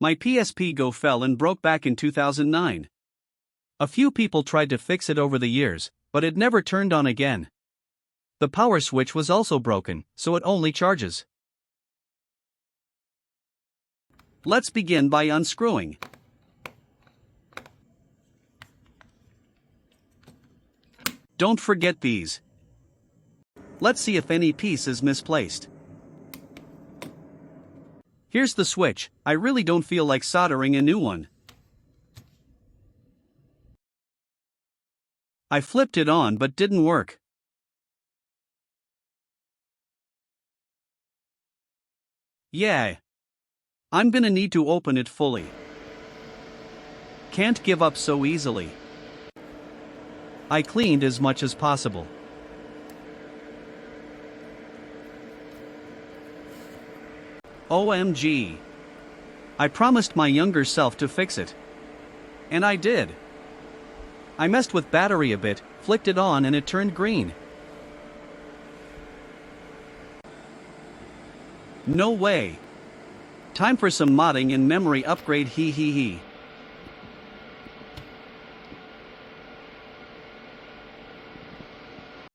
My PSP Go fell and broke back in 2009. A few people tried to fix it over the years, but it never turned on again. The power switch was also broken, so it only charges. Let's begin by unscrewing. Don't forget these. Let's see if any piece is misplaced. Here's the switch. I really don't feel like soldering a new one. I flipped it on but didn't work. Yeah. I'm gonna need to open it fully. Can't give up so easily. I cleaned as much as possible. OMG. I promised my younger self to fix it. And I did. I messed with battery a bit, flicked it on and it turned green. No way. Time for some modding and memory upgrade, hee hee hee.